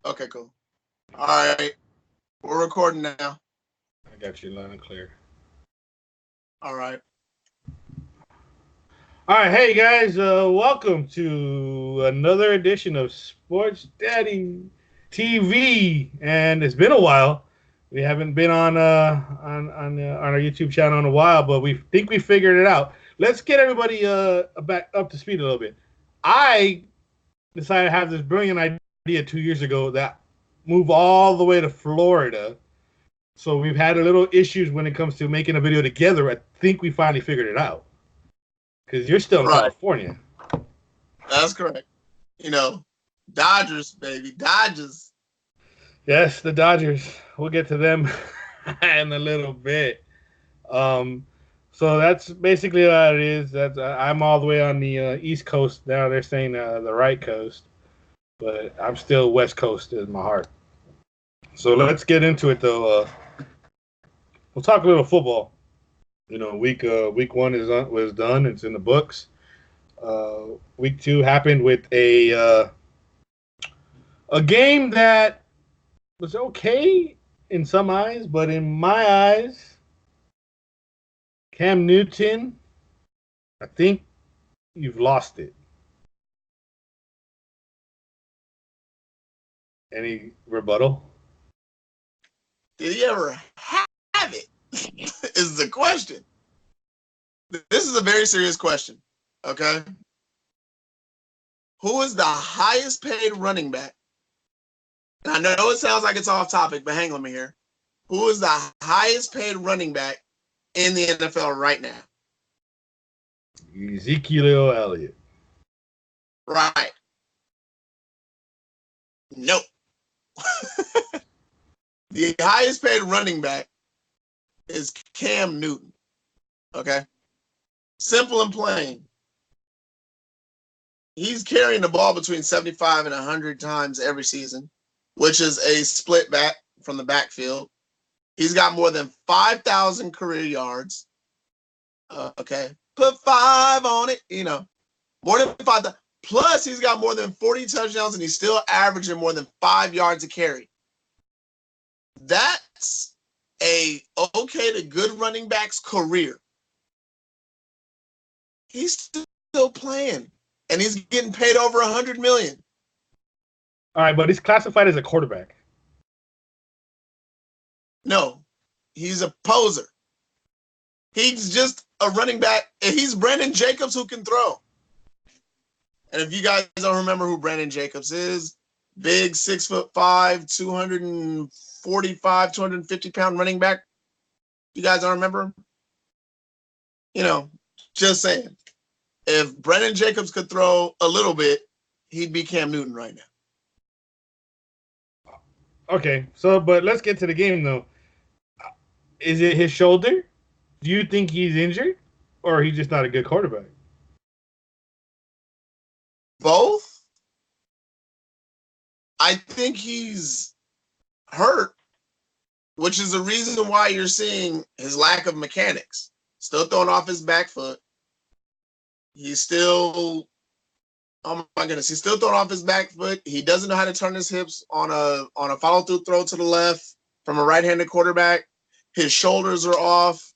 Okay, cool. All right. We're recording now. I got you loud and clear. All right. All right, hey guys, welcome to another edition of Sports Daddy TV. And it's been a while. We haven't been on our YouTube channel in a while, but we think we figured it out. Let's get everybody back up to speed a little bit. I decided to have this brilliant idea 2 years ago that move all the way to Florida. So we've had a little issues when it comes to making a video together. I think we finally figured it out. Because you're still in Right. California. That's correct. You know, Dodgers, baby. Dodgers. Yes, the Dodgers. We'll get to them in a little bit. So that's basically what it is. That's I'm all the way on the East Coast now. They're saying the right coast, but I'm still West Coast in my heart. So let's get into it though. We'll talk a little football. You know, week one was done. It's in the books. Week two happened with a game that was okay in some eyes, but in my eyes, Cam Newton, I think you've lost it. Any rebuttal? Did he ever have it? Is the question. This is a very serious question. Okay. Who is the highest paid running back? And I know it sounds like it's off topic, but hang on me here. Who is the highest paid running back in the NFL right now? Ezekiel Elliott. Right. Nope. The highest paid running back is Cam Newton. Okay. Simple and plain. He's carrying the ball between 75 and 100 times every season, which is a split back from the backfield. He's got more than 5,000 career yards. Okay. Put 5 on it, you know. More than 5,000. Plus, he's got more than 40 touchdowns, and he's still averaging more than 5 yards a carry. That's a okay to good running back's career. He's still playing, and he's getting paid over $100 million. All right, but he's classified as a quarterback. No, he's a poser. He's just a running back. He's Brandon Jacobs who can throw. And if you guys don't remember who Brandon Jacobs is, big 6'5", 245, 250-pound running back. You guys don't remember him? You know, just saying. If Brandon Jacobs could throw a little bit, he'd be Cam Newton right now. Okay, so but let's get to the game though. Is it his shoulder? Do you think he's injured, or he's just not a good quarterback? Both. I think he's hurt, which is the reason why you're seeing his lack of mechanics. Still throwing off his back foot. He's still, oh my goodness, he's still throwing off his back foot. He doesn't know how to turn his hips on a follow-through throw to the left from a right-handed quarterback. His shoulders are off.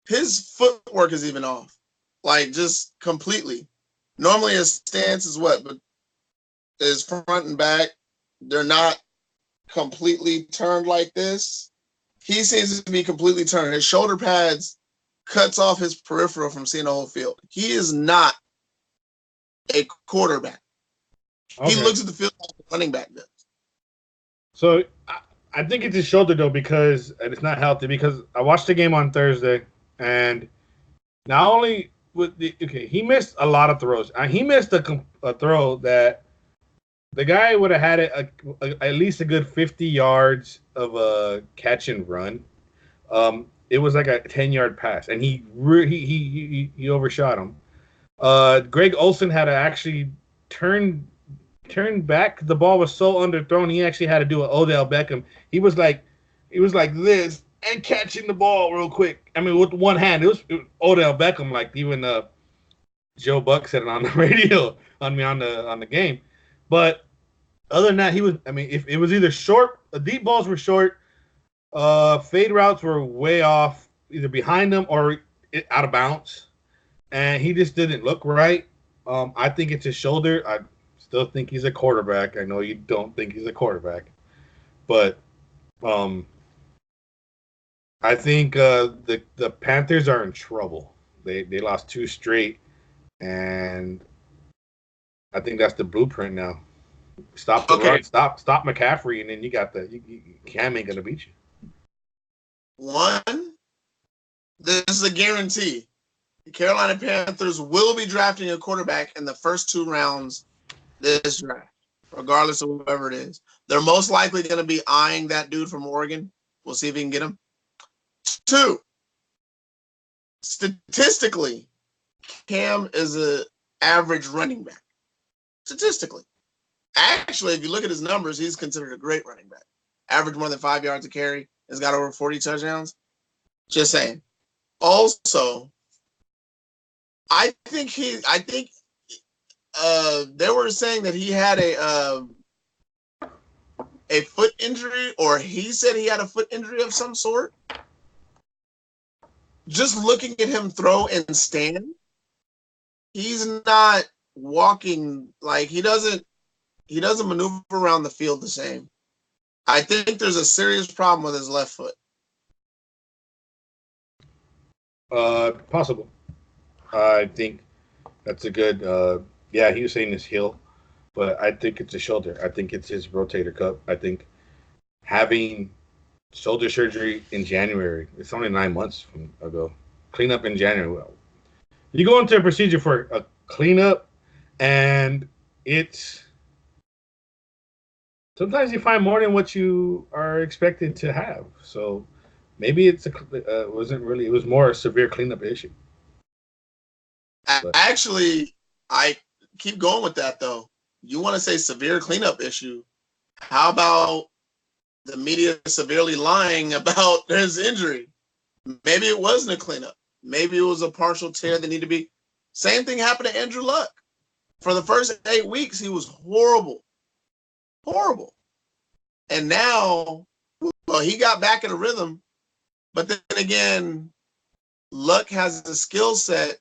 His footwork is even off, like just completely. Normally his stance is what? But his front and back, they're not completely turned like this. He seems to be completely turned. His shoulder pads cuts off his peripheral from seeing the whole field. He is not a quarterback. Okay. He looks at the field like a running back does. So I think it's his shoulder though, because and it's not healthy. Because I watched the game on Thursday, and not only he missed a lot of throws. He missed a throw that the guy would have had at least a good 50 yards of a catch and run. It was like a 10-yard pass, and he overshot him. Greg Olsen had to actually turn back. The ball was so underthrown. He actually had to do an Odell Beckham. He was like this and catching the ball real quick. I mean, with one hand. It was Odell Beckham, like even Joe Buck said it on the radio on the game. But Other than that, he was. I mean, if it was either short, deep balls were short, fade routes were way off, either behind him or out of bounds, and he just didn't look right. I think it's his shoulder. I still think he's a quarterback. I know you don't think he's a quarterback, but I think the Panthers are in trouble. They lost 2 straight, and I think that's the blueprint now. Stop the run, stop McCaffrey, and then you got Cam ain't gonna beat you. One, this is a guarantee. The Carolina Panthers will be drafting a quarterback in the first 2 rounds this draft, regardless of whoever it is. They're most likely going to be eyeing that dude from Oregon. We'll see if we can get him. 2, statistically, Cam is an average running back. Statistically. Actually, if you look at his numbers, he's considered a great running back. Average more than 5 yards a carry. Has got over 40 touchdowns. Just saying. Also, I think they were saying that he had a foot injury, or he said he had a foot injury of some sort. Just looking at him throw and stand, he's not walking like he doesn't maneuver around the field the same. I think there's a serious problem with his left foot. Possible. I think that's a good. Yeah, he was saying his heel, but I think it's a shoulder. I think it's his rotator cuff. I think having shoulder surgery in January, it's only 9 months ago. Cleanup in January. You go into a procedure for a cleanup, and it's sometimes you find more than what you are expected to have. So maybe it was more a severe cleanup issue. Actually, I keep going with that, though. You want to say severe cleanup issue. How about the media severely lying about his injury? Maybe it wasn't a cleanup. Maybe it was a partial tear that needed to be. Same thing happened to Andrew Luck. For the first 8 weeks, he was horrible. Horrible. And now, well, he got back in a rhythm. But then again, Luck has the skill set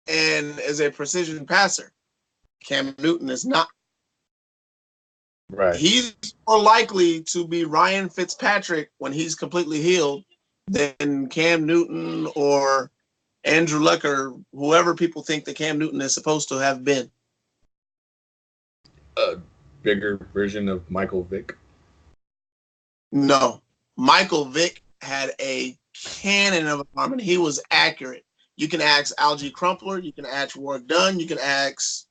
and is a precision passer. Cam Newton is not. Right. He's more likely to be Ryan Fitzpatrick when he's completely healed than Cam Newton or Andrew Luck or whoever people think that Cam Newton is supposed to have been. A bigger version of Michael Vick? No. Michael Vick had a cannon of an arm, and he was accurate. You can ask Algie Crumpler. You can ask Warwick Dunn. You can ask,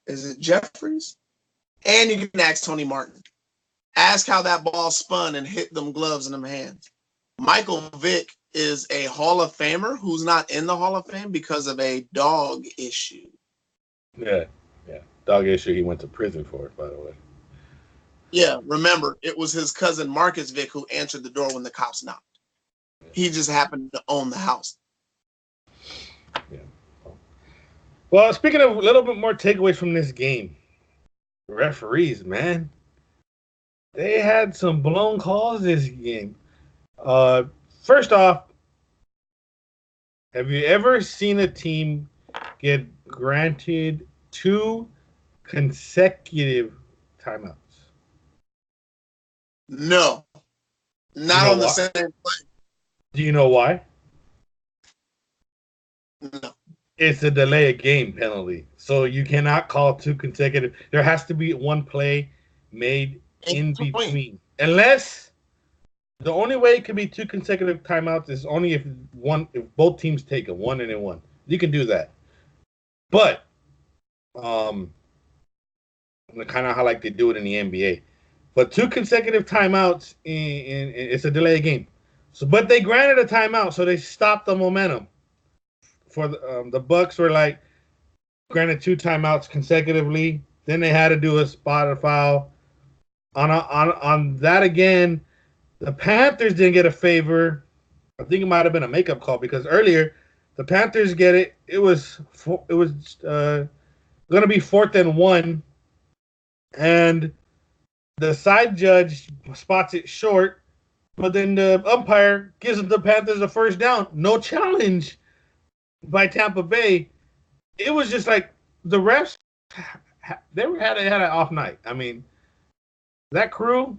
is it Jeffries? And you can ask Tony Martin. Ask how that ball spun and hit them gloves in them hands. Michael Vick is a Hall of Famer who's not in the Hall of Fame because of a dog issue. Yeah. Dog issue he went to prison for, by the way. Yeah, remember, it was his cousin Marcus Vick who answered the door when the cops knocked. He just happened to own the house. Yeah. Well, speaking of a little bit more takeaways from this game, referees, man, they had some blown calls this game. First off, have you ever seen a team get granted 2 consecutive timeouts? No, not on the same play. Do you know why? No. It's a delay of game penalty. So you cannot call 2 consecutive. There has to be 1 play made in between. Unless the only way it can be 2 consecutive timeouts is only if both teams take a 1 and a 1. You can do that. But kind of how like they do it in the NBA. But 2 consecutive timeouts it's a delay of game. So but they granted a timeout, so they stopped the momentum. For the Bucks were like granted 2 timeouts consecutively. Then they had to do a spotted foul. On that again, the Panthers didn't get a favor. I think it might have been a makeup call because earlier the Panthers get it. It was going to be 4th and 1, and the side judge spots it short, but then the umpire gives the Panthers a first down. No challenge by Tampa Bay. It was just like the refs, they had an off night. I mean, that crew,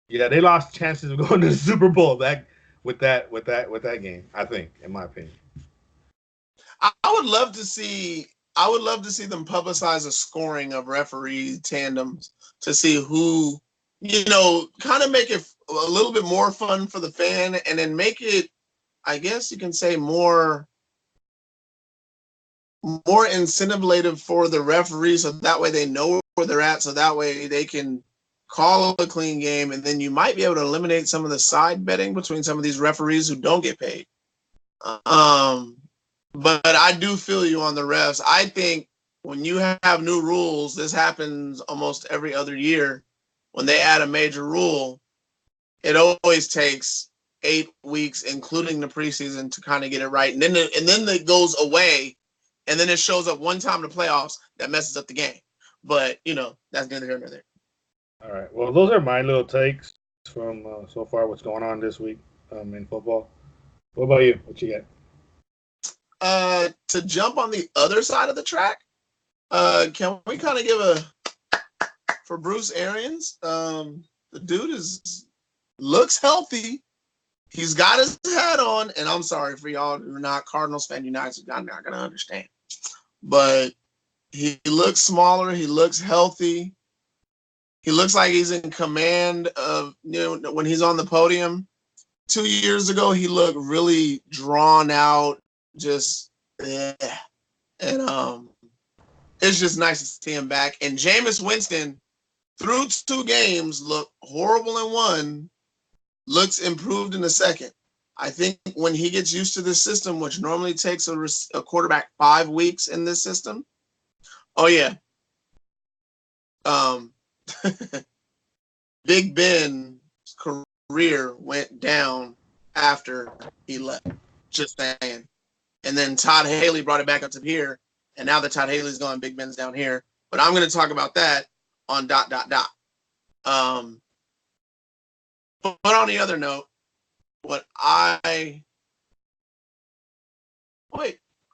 yeah, they lost chances of going to the Super Bowl with that game. I think, in my opinion. I would love to see. I would love to see them publicize a scoring of referee tandems to see who, kind of make it a little bit more fun for the fan, and then make it, I guess you can say, more incentivelative for the referees, so that way they know where they're at, so that way they can call a clean game, and then you might be able to eliminate some of the side betting between some of these referees who don't get paid. But I do feel you on the refs. I think when you have new rules, this happens almost every other year. When they add a major rule, it always takes 8 weeks, including the preseason, to kind of get it right, and then it goes away, and then it shows up one time in the playoffs that messes up the game. But that's neither here nor there. All right. Well, those are my little takes from so far. What's going on this week in football? What about you? What you got? To jump on the other side of the track, can we kind of give for Bruce Arians? The dude looks healthy. He's got his hat on, and I'm sorry for y'all who are not Cardinals fan, United, I'm not gonna understand. But he looks smaller. He looks healthy. He looks like he's in command of, when he's on the podium. 2 years ago, he looked really drawn out, just, and it's just nice to see him back. And Jameis Winston, through 2 games, looked horrible in one, looks improved in the second. I think when he gets used to this system, which normally takes a quarterback 5 weeks in this system, oh yeah. Big Ben's career went down after he left. Just saying. And then Todd Haley brought it back up to here, and now that Todd Haley's gone, Big Ben's down here. But I'm going to talk about that on ... But on the other note,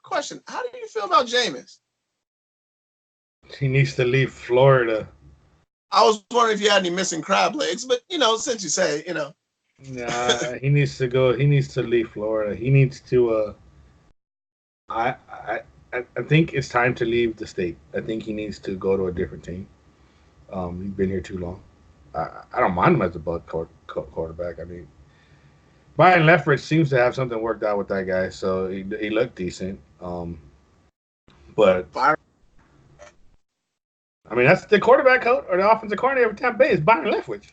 question: how do you feel about Jameis? He needs to leave Florida. I was wondering if you had any missing crab legs, but since you say, Nah, he needs to go. He needs to leave Florida. He needs to. I think it's time to leave the state. I think he needs to go to a different team. He's been here too long. I don't mind him as a quarterback. I mean, Brian Leftwich seems to have something worked out with that guy, so he looked decent. But I mean, that's the quarterback coach or the offensive coordinator of Tampa Bay is Brian Leftwich.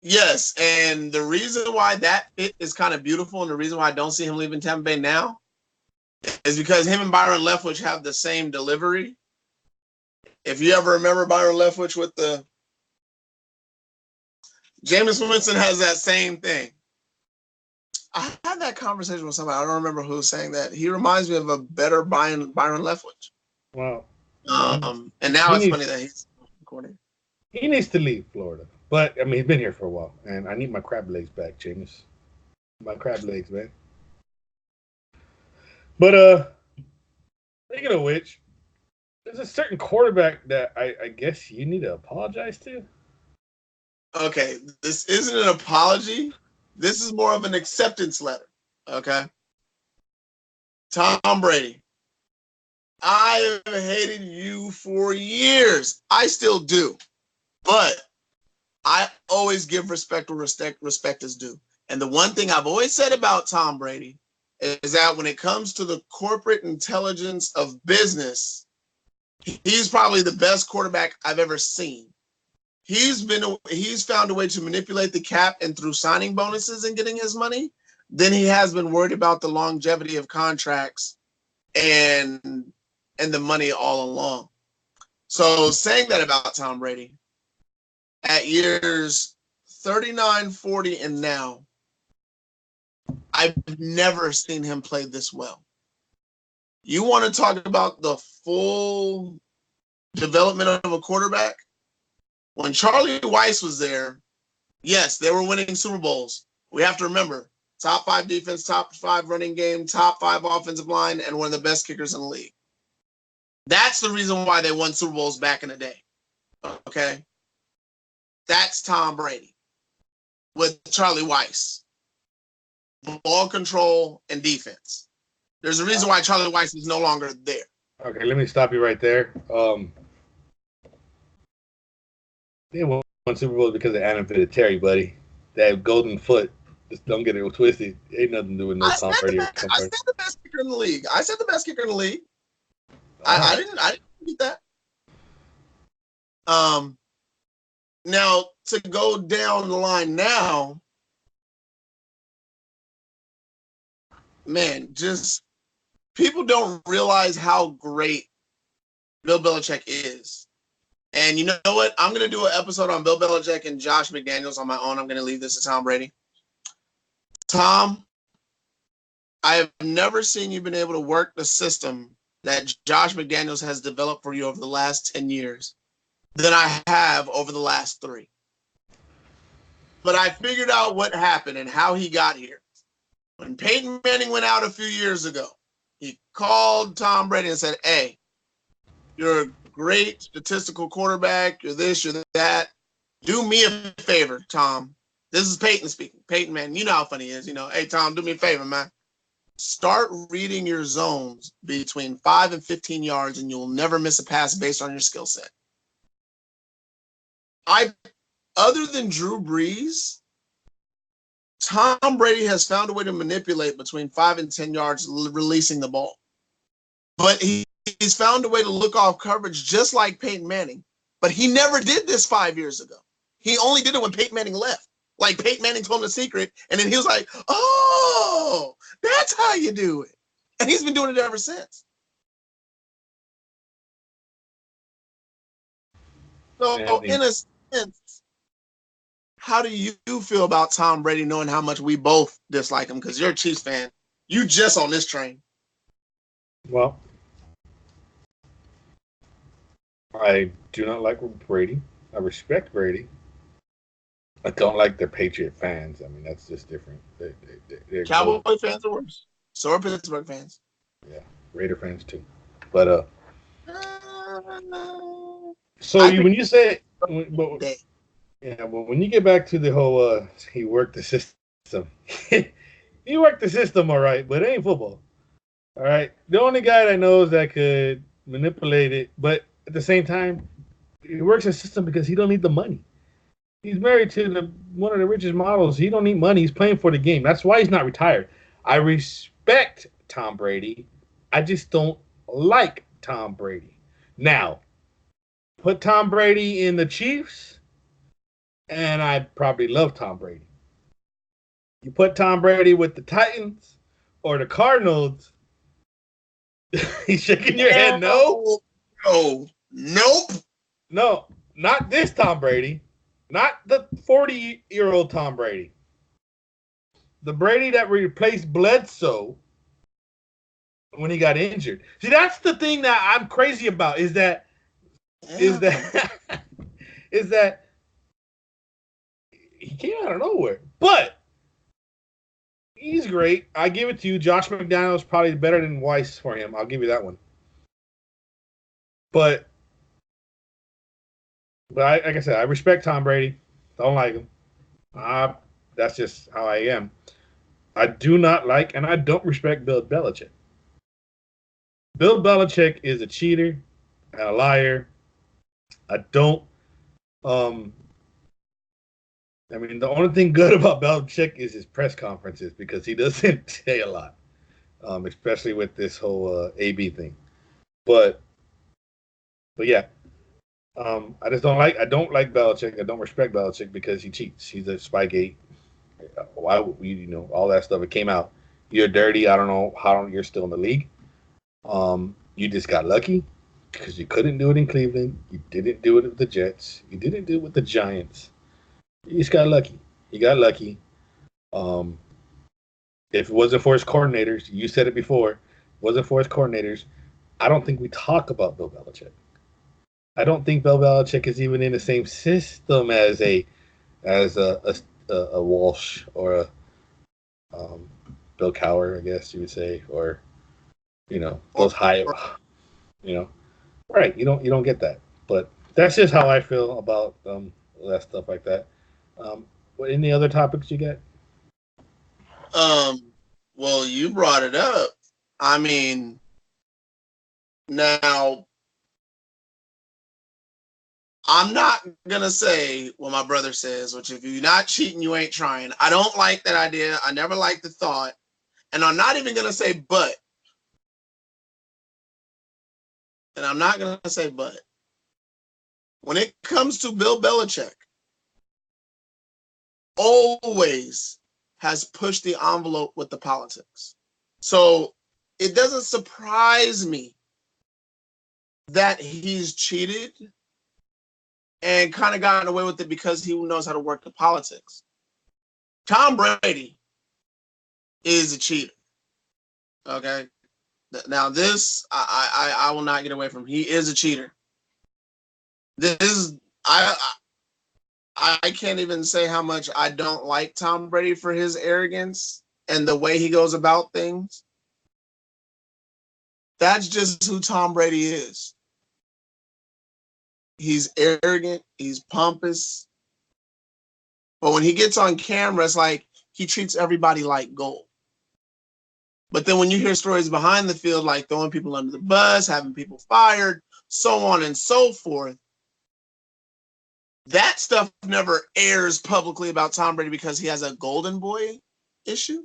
Yes, and the reason why that fit is kind of beautiful, and the reason why I don't see him leaving Tampa Bay now, is because him and Byron Leftwich have the same delivery. If you ever remember Byron Leftwich with the Jameis Winston has that same thing. I had that conversation with somebody. I don't remember who was saying that. He reminds me of a better Byron Leftwich. Wow. And now it's funny that he's recording. He needs to leave Florida. But, I mean, he's been here for a while. And I need my crab legs back, Jameis. My crab legs, man. But, speaking of which, there's a certain quarterback that I guess you need to apologize to. Okay, this isn't an apology. This is more of an acceptance letter, okay? Tom Brady, I have hated you for years. I still do. But I always give respect where respect is due. And the one thing I've always said about Tom Brady is that when it comes to the corporate intelligence of business, he's probably the best quarterback I've ever seen. He's found a way to manipulate the cap and through signing bonuses and getting his money. Then he has been worried about the longevity of contracts and the money all along. So saying that about Tom Brady, at years 39, 40, and now, I've never seen him play this well. You want to talk about the full development of a quarterback? When Charlie Weiss was there, yes, they were winning Super Bowls. We have to remember, top 5 defense, top 5 running game, top 5 offensive line, and one of the best kickers in the league. That's the reason why they won Super Bowls back in the day. Okay? That's Tom Brady with Charlie Weiss. Ball control and defense. There's a reason why Charlie Weiss is no longer there. Okay, let me stop you right there. They won Super Bowl because of Adam Vinatieri, buddy. That golden foot. Just don't get it twisted. Ain't nothing to do with no Tom Brady. I said the best kicker in the league. I said the best kicker in the league. I didn't get that. Now to go down the line now, man, just people don't realize how great Bill Belichick is. And you know what? I'm going to do an episode on Bill Belichick and Josh McDaniels on my own. I'm going to leave this to Tom Brady. Tom, I have never seen you been able to work the system that Josh McDaniels has developed for you over the last 10 years than I have over the last 3. But I figured out what happened and how he got here. When Peyton Manning went out a few years ago, he called Tom Brady and said, hey, you're a great statistical quarterback. You're this, you're that. Do me a favor, Tom. This is Peyton speaking. Peyton, man, you know how funny he is. You know, hey, Tom, do me a favor, man. Start reading your zones between 5 and 15 yards, and you'll never miss a pass based on your skill set. Other than Drew Brees, Tom Brady has found a way to manipulate between 5 and 10 yards, releasing the ball. But he's found a way to look off coverage just like Peyton Manning. But he never did this 5 years ago. He only did it when Peyton Manning left. Like Peyton Manning told him the secret, and then he was like, oh, that's how you do it. And he's been doing it ever since. So in a sense, how do you feel about Tom Brady knowing how much we both dislike him? Because you're a Chiefs fan. You just on this train. Well, I do not like Brady. I respect Brady. I don't like the Patriot fans. I mean, that's just different. They're Cowboy fans are worse. So are Pittsburgh fans. Yeah, Raider fans too. But so when you say, when you get back to the whole, he worked the system. He worked the system, all right, but it ain't football. All right, the only guy that knows that could manipulate it, but at the same time, he works the system because he don't need the money. He's married to one of the richest models. He don't need money. He's playing for the game. That's why he's not retired. I respect Tom Brady. I just don't like Tom Brady. Now, put Tom Brady in the Chiefs, and I'd probably love Tom Brady. You put Tom Brady with the Titans or the Cardinals, he's shaking your head no? Nope. No, not this Tom Brady. Not the 40-year-old Tom Brady. The Brady that replaced Bledsoe when he got injured. See, that's the thing that I'm crazy about is that he came out of nowhere. But he's great. I give it to you. Josh McDaniels probably better than Weiss for him. I'll give you that one. But like I said, I respect Tom Brady. Don't like him. That's just how I am. I do not like and I don't respect Bill Belichick. Bill Belichick is a cheater and a liar. I don't. I mean, the only thing good about Belichick is his press conferences because he doesn't say a lot, especially with this whole AB thing. But yeah. I don't like Belichick. I don't respect Belichick because he cheats. He's a Spygate. Why would we, all that stuff? It came out. You're dirty. I don't know how you're still in the league. You just got lucky because you couldn't do it in Cleveland. You didn't do it with the Jets. You didn't do it with the Giants. You just got lucky. You got lucky. If it wasn't for his coordinators, you said it before, it wasn't for his coordinators, I don't think we talk about Bill Belichick. I don't think Bill Belichick is even in the same system as a Walsh or a um, Bill Cowher, I guess you would say, or those high, right? You don't get that, but that's just how I feel about that stuff like that. What any other topics you got? Well, you brought it up. I mean, now I'm not gonna say what my brother says, which if you're not cheating, you ain't trying. I don't like that idea. I never liked the thought, and I'm not even gonna say but. And I'm not gonna say but. When it comes to Bill Belichick, always has pushed the envelope with the politics. So it doesn't surprise me that he's cheated and kind of gotten away with it because he knows how to work the politics. Tom Brady is a cheater. Okay. Now this I will not get away from. He is a cheater. This is I can't even say how much I don't like Tom Brady for his arrogance and the way he goes about things. That's just who Tom Brady is. He's arrogant, he's pompous, but when he gets on camera, it's like he treats everybody like gold. But then when you hear stories behind the field, like throwing people under the bus, having people fired, so on and so forth, that stuff never airs publicly about Tom Brady because he has a golden boy issue.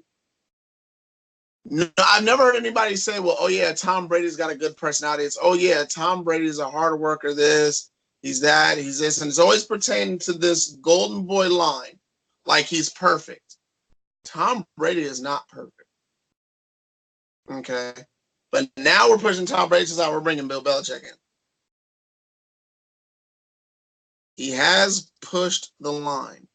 No, I've never heard anybody say, well, oh yeah, Tom Brady's got a good personality. It's, oh yeah, Tom Brady's a hard worker, he's that, he's this. And it's always pertaining to this golden boy line, like he's perfect. Tom Brady is not perfect. Okay. But now we're pushing Tom Brady to we're bringing Bill Belichick in. He has pushed the line.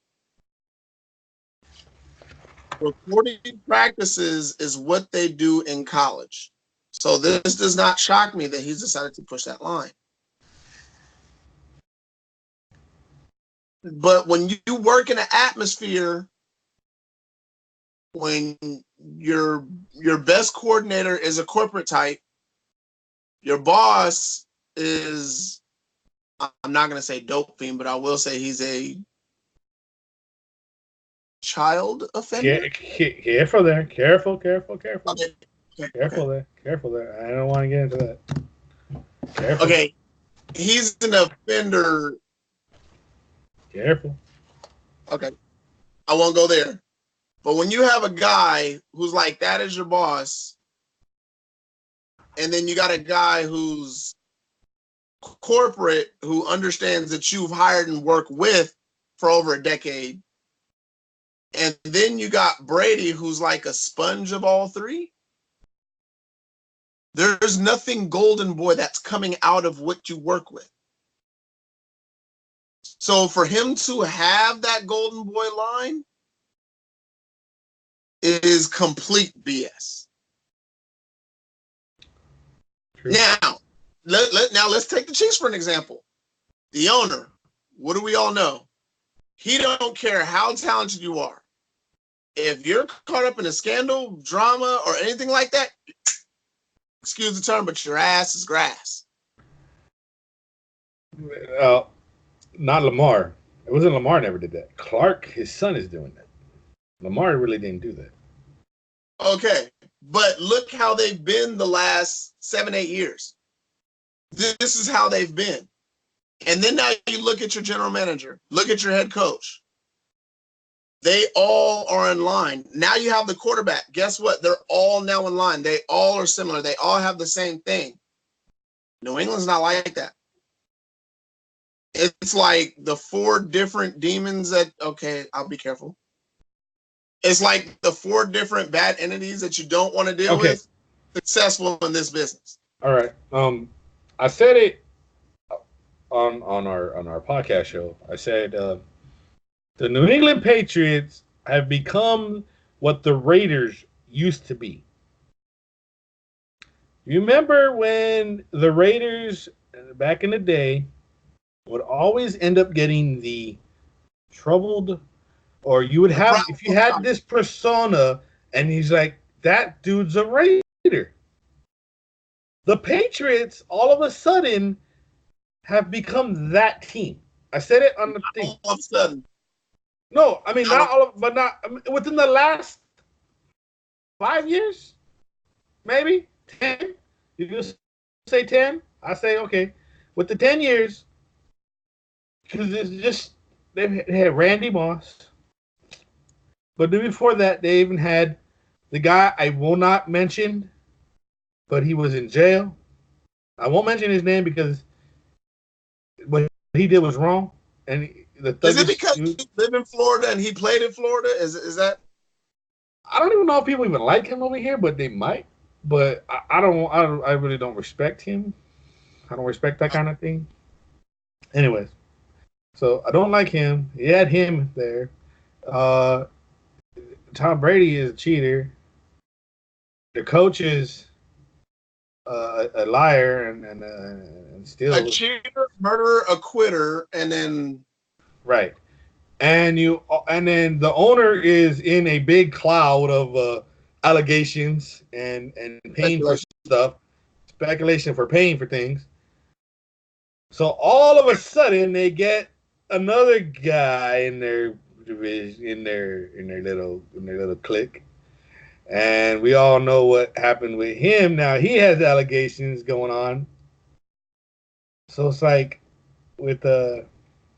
Recording practices is what they do in college. So this does not shock me that he's decided to push that line. But when you work in an atmosphere, when your best coordinator is a corporate type, your boss is, I'm not going to say dope fiend, but I will say he's a child offender. Careful there. Careful. Okay. Careful there. I don't want to get into that. Careful. Okay. He's an offender. Careful. Okay. I won't go there. But when you have a guy who's like that is your boss, and then you got a guy who's corporate who understands that you've hired and worked with for over a decade, and then you got Brady who's like a sponge of all three, there's nothing golden boy that's coming out of what you work with. So for him to have that golden boy line is complete BS. True. Now, let's take the Chiefs for an example. The owner, what do we all know? He don't care how talented you are. If you're caught up in a scandal, drama, or anything like that, excuse the term, but your ass is grass. Not Lamar. It wasn't Lamar never did that. Clark, his son, is doing that. Lamar really didn't do that. Okay, but look how they've been the last 7-8 years. This is how they've been. And then now you look at your general manager, look at your head coach. They all are in line. Now you have the quarterback. Guess what? They're all now in line. They all are similar. They all have the same thing. New England's not like that. It's like the 4 different demons that, okay, I'll be careful. It's like the 4 different bad entities that you don't want to deal with, successful in this business. All right. I said it on our podcast show. I said the New England Patriots have become what the Raiders used to be. You remember when the Raiders back in the day would always end up getting the troubled, or you would The have, if you had problem. this persona, and he's like, that dude's a Raider. The Patriots, all of a sudden, have become that team. I said it on the thing. All of a sudden. No, I mean not all of, but not I mean, within the last 5 years, maybe 10. You just say 10. I say okay. With the 10 years, because it's just they had Randy Moss, but then before that, they even had the guy I will not mention, but he was in jail. I won't mention his name because what he did was wrong, and the Is it thuggish because dude. he lived in Florida and he played in Florida? Is that? I don't even know if people even like him over here, but they might. But I really don't respect him. I don't respect that kind of thing. Anyways, so I don't like him. He had him there. Uh, Tom Brady is a cheater. The coach is a liar and A steals. cheater, murderer, a quitter, and then Right. And then the owner is in a big cloud of allegations and paying for speculation. stuff, speculation for paying for things. So all of a sudden they get another guy in their division, in their little clique, and we all know what happened with him. Now he has allegations going on. So it's like with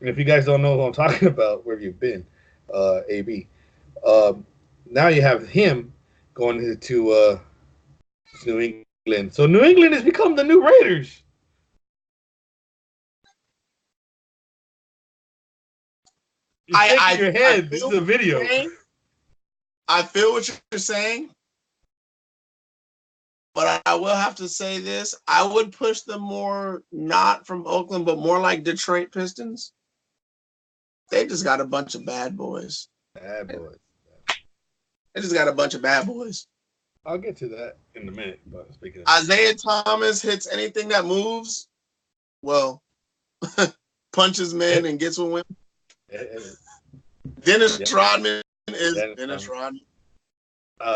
if you guys don't know who I'm talking about, where have you been, AB? Now you have him going to New England. So New England has become the new Raiders. You're shaking your I head. This is feel a video. I feel what you're saying, but I will have to say this: I would push them more, not from Oakland, but more like Detroit Pistons. They just got a bunch of bad boys. Bad boys. They just got a bunch of bad boys. I'll get to that in a minute. But speaking of Isaiah Thomas hits anything that moves, well, punches men and gets with women. Dennis Rodman is Dennis Rodman.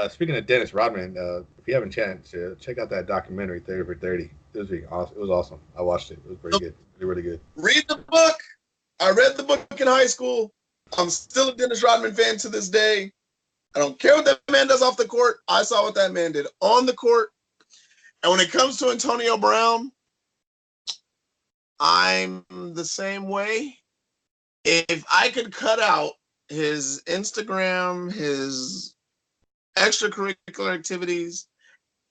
Speaking of Dennis Rodman, if you haven't chance, check out that documentary 30 for 30. It was awesome. I watched it. It was pretty good. Really good. Read the book. I read the book in high school. I'm still a Dennis Rodman fan to this day. I don't care what that man does off the court. I saw what that man did on the court. And when it comes to Antonio Brown, I'm the same way. If I could cut out his Instagram, his extracurricular activities,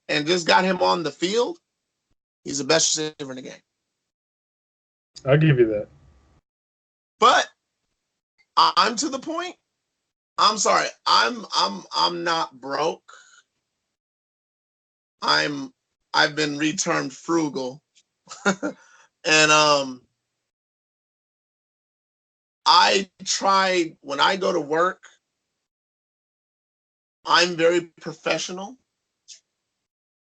and just got him on the field, he's the best receiver in the game. I'll give you that. But I'm to the point. I'm sorry. I'm not broke. I've been returned frugal. And I try, when I go to work, I'm very professional.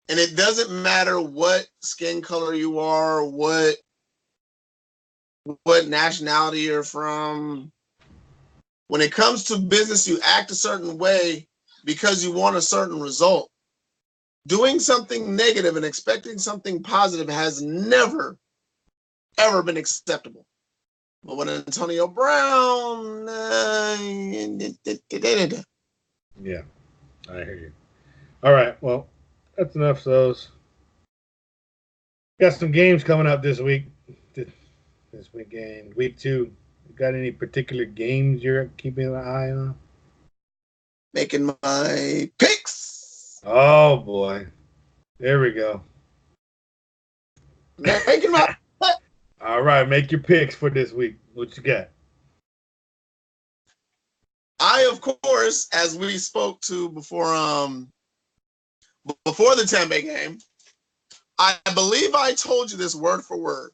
And it doesn't matter what skin color you are, what nationality you're from. When it comes to business, you act a certain way because you want a certain result. Doing something negative and expecting something positive has never, ever been acceptable. But when Antonio Brown, Yeah, I hear you. All right, well, that's enough of those. Got some games coming up this week. This weekend, week 2. Got any particular games you're keeping an eye on? making my picks. Oh boy, there we go. Making my All right, make your picks for this week. What you got? I, of course, as we spoke to before the Tampa game, I believe I told you this word for word.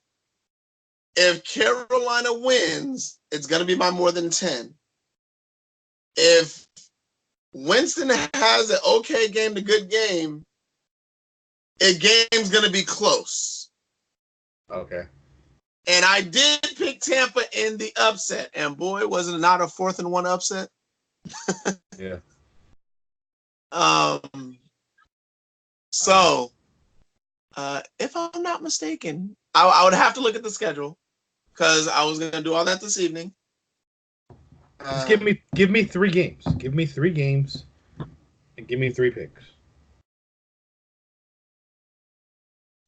If Carolina wins, it's going to be by more than 10. If Winston has an okay game to good game, game's going to be close. Okay. And I did pick Tampa in the upset. And boy, was it not a 4th-and-1 upset? Yeah. So, if I'm not mistaken, I would have to look at the schedule because I was going to do all that this evening. Just give me 3 games. Give me 3 games, and give me 3 picks.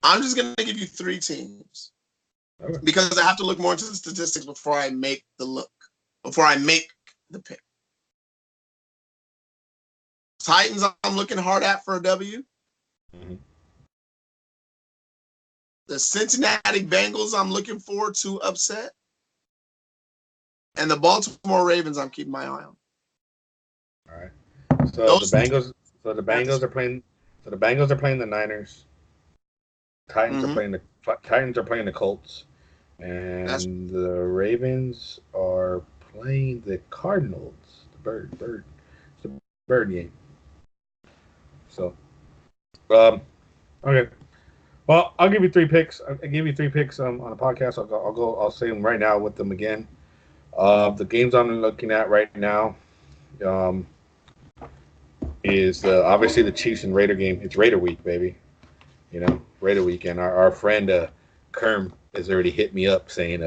I'm just going to give you 3 teams because I have to look more into the statistics before I make the pick. Titans, I'm looking hard at for a W. Mm-hmm. The Cincinnati Bengals, I'm looking forward to upset. And the Baltimore Ravens, I'm keeping my eye on. All right. So the Bengals are playing the Niners. Titans are playing the Colts, and the Ravens are playing the Cardinals. The bird game. So, okay. Well, I'll give you 3 picks. I'll give you 3 picks on the podcast. I'll say them right now with them again. The games I'm looking at right now is obviously the Chiefs and Raider game. It's Raider week, baby. Raider week. And our friend Kerm has already hit me up saying,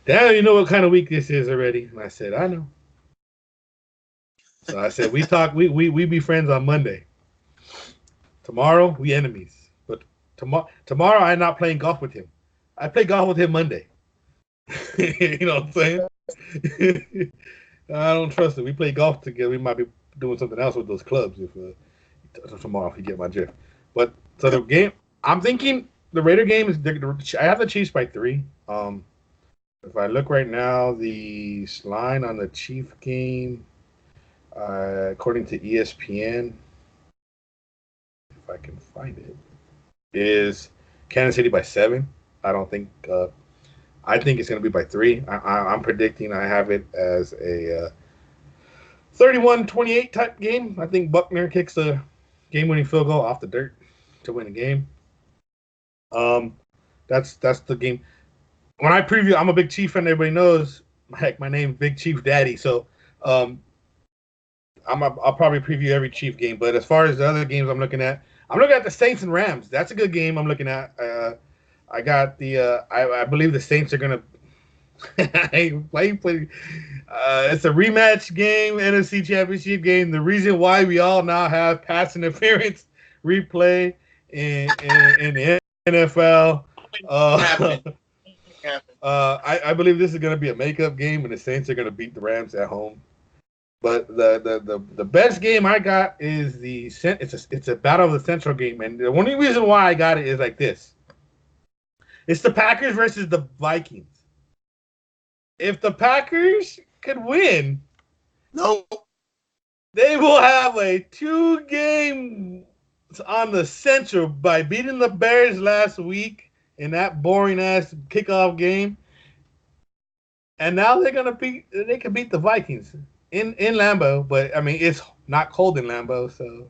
Dad, you know what kind of week this is already? And I said, I know. So I said, we be friends on Monday. Tomorrow, we enemies. But tomorrow, I'm not playing golf with him. I play golf with him Monday. You know what I'm saying? I don't trust it. We play golf together. We might be doing something else with those clubs if tomorrow, if you get my drift. But so the game, I'm thinking the Raider game is. I have the Chiefs by 3. If I look right now, the line on the Chief game, according to ESPN, if I can find it, is Kansas City by 7. I don't think. I think it's going to be by 3. I'm predicting I have it as a 31-28 type game. I think Buckner kicks the game-winning field goal off the dirt to win the game. That's the game. When I preview, I'm a big Chief fan. Everybody knows. Heck, my name's Big Chief Daddy. So I'll probably preview every Chief game. But as far as the other games I'm looking at the Saints and Rams. That's a good game I'm looking at. I got the I believe the Saints are gonna play. It's a rematch game, NFC Championship game. The reason why we all now have pass interference replay in the NFL. I believe this is gonna be a makeup game, and the Saints are gonna beat the Rams at home. But the best game I got is it's a battle of the Central game, and the only reason why I got it is like this. It's the Packers versus the Vikings. If the Packers could win, they will have a 2 game on the Central by beating the Bears last week in that boring ass kickoff game. And now they can beat the Vikings in Lambeau, but I mean it's not cold in Lambeau, so.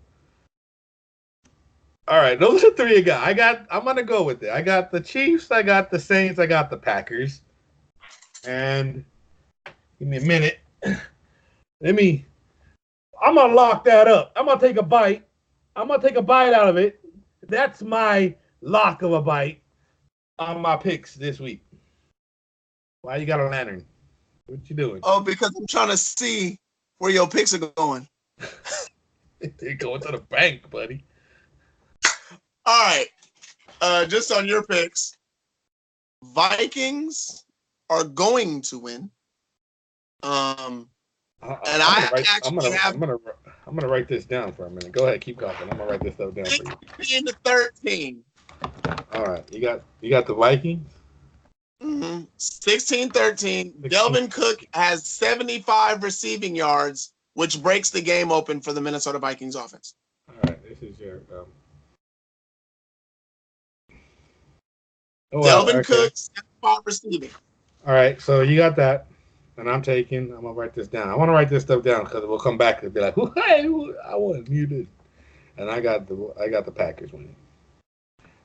All right, those are 3 I got. I'm gonna go with it. I got the Chiefs, I got the Saints, I got the Packers. And give me a minute. I'm gonna lock that up. I'm gonna take a bite. Out of it. That's my lock of a bite on my picks this week. Why you got a lantern? What you doing? Oh, because I'm trying to see where your picks are going. They're going to the bank, buddy. All right. Just on your picks, Vikings are going to win. I'm gonna write this down for a minute. Go ahead, keep talking. I'm gonna write this stuff down for you. 16-13. All right, you got the Vikings. 16-13. Delvin Cook has 75 receiving yards, which breaks the game open for the Minnesota Vikings offense. All right, this is your. Delvin Cook, 75 receiving. All right, so you got that, and I'm gonna write this down. I want to write this stuff down because we'll come back and be like, "Hey, I wasn't muted," and I got the Packers winning.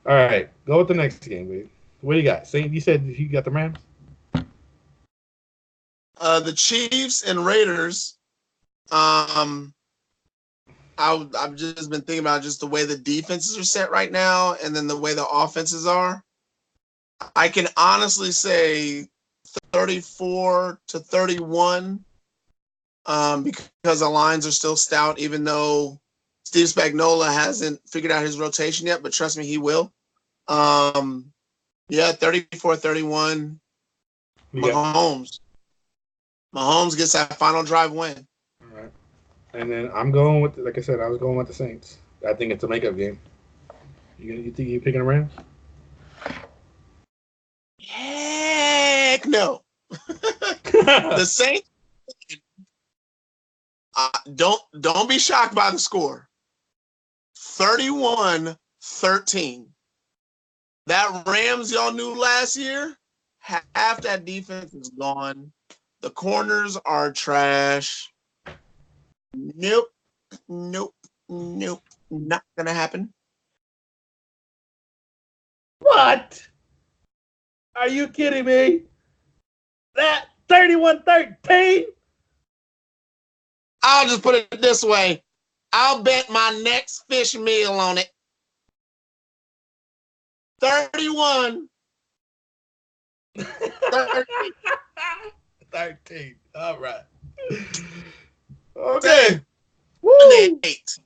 All right, go with the next game, please. What do you got? Saint, you said you got the Rams? The Chiefs and Raiders. I've just been thinking about just the way the defenses are set right now, and then the way the offenses are. I can honestly say 34-31, because the lines are still stout, even though Steve Spagnuolo hasn't figured out his rotation yet. But trust me, he will. Yeah, 34-31. Mahomes. Mahomes gets that final drive win. All right. And then I'm going with, like I said, I was going with the Saints. I think it's a makeup game. You think you're picking the Rams? Heck no. The Saints. Don't be shocked by the score. 31-13. That Rams y'all knew last year, half that defense is gone. The corners are trash. Nope. Not gonna happen. What? Are you kidding me? That 31-13? I'll just put it this way. I'll bet my next fish meal on it. 31. 13. All right. Okay. Woo. 8.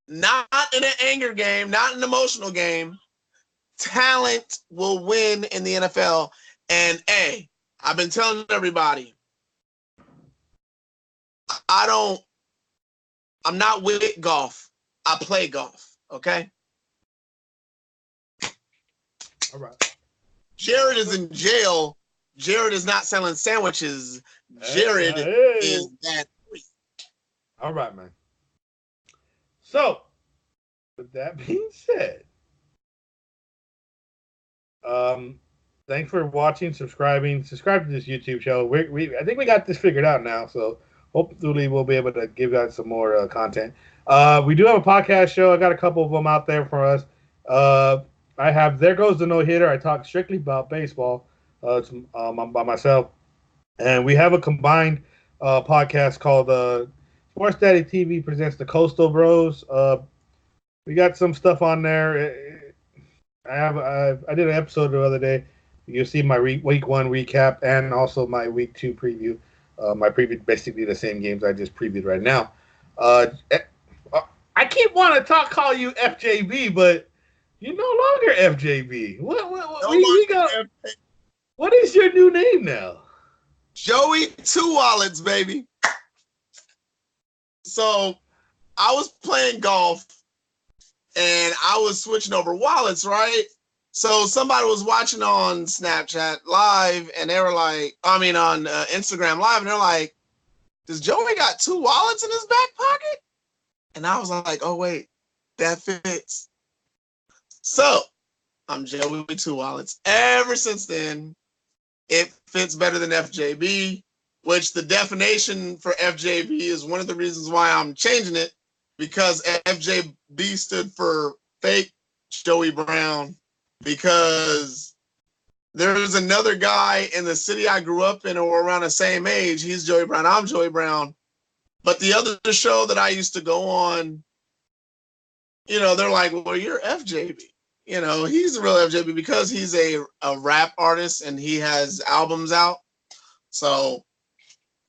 Not in an anger game, not an emotional game. Talent will win in the NFL. And hey, I've been telling everybody, I'm not with golf. I play golf. Okay. All right. Jared is in jail. Jared is not selling sandwiches. Jared is that free. All right, man. So, with that being said, thanks for watching, subscribing. Subscribe to this YouTube show. I think we got this figured out now, so hopefully we'll be able to give out some more content. We do have a podcast show. I got a couple of them out there for us. I have There Goes the No Hitter. I talk strictly about baseball by myself, and we have a combined podcast called Sports Daddy TV presents the Coastal Bros. We got some stuff on there. I did an episode the other day. You'll see my week 1 recap and also my week 2 preview. My preview basically the same games I just previewed right now. I keep wanting to call you FJB, but you're no longer FJB. What is your new name now? Joey Two Wallets, baby. So I was playing golf and I was switching over wallets, right? So somebody was watching on Snapchat Live and they were like, on Instagram Live, and they're like, does Joey got 2 wallets in his back pocket? And I was like, oh, wait, that fits. So I'm Joey with 2 wallets. Ever since then, it fits better than FJB, which the definition for FJB is one of the reasons why I'm changing it, because FJB stood for fake Joey Brown, because there's another guy in the city I grew up in or around the same age. He's Joey Brown. I'm Joey Brown. But the other show that I used to go on, they're like, well, you're FJB. He's a real FJB because he's a rap artist and he has albums out. So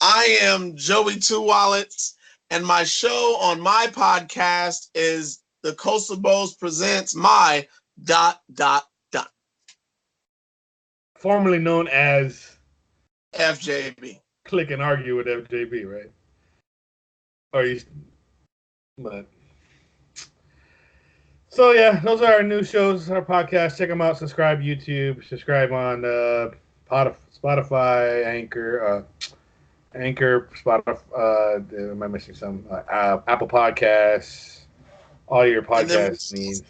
I am Joey Two Wallets, and my show on my podcast is the Coastal Bros presents my ... Formerly known as FJB. Click and Argue with FJB, right? So yeah, those are our new shows, our podcast. Check them out. Subscribe YouTube. Subscribe on Spotify, Anchor, Spotify. Am I missing some? Apple Podcasts. All your podcast needs.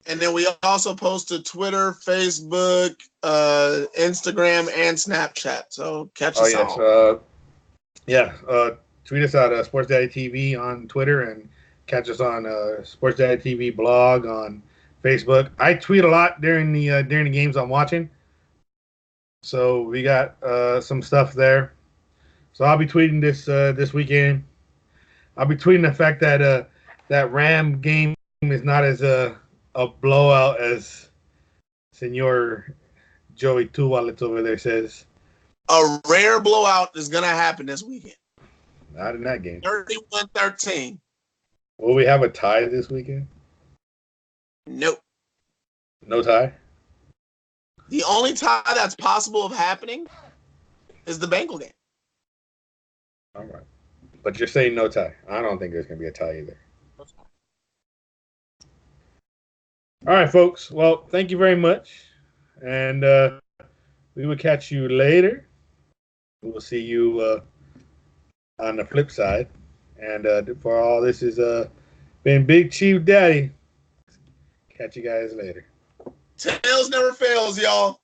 And then we also post to Twitter, Facebook, Instagram, and Snapchat. So catch us all. Tweet us at Sports Daddy TV on Twitter, and catch us on Sports Daddy TV blog on Facebook. I tweet a lot during the games I'm watching. So we got some stuff there. So I'll be tweeting this weekend. I'll be tweeting the fact that that Ram game is not as a blowout as Senor Joey Two Wallets over there says. A rare blowout is going to happen this weekend. Not in that game. 31-13. Will we have a tie this weekend? Nope. No tie? The only tie that's possible of happening is the Bengal game. All right. But you're saying no tie. I don't think there's going to be a tie either. All right, folks. Well, thank you very much. And we will catch you later. We will see you on the flip side. And for all this has been Big Chief Daddy. Catch you guys later. Tails never fails, y'all.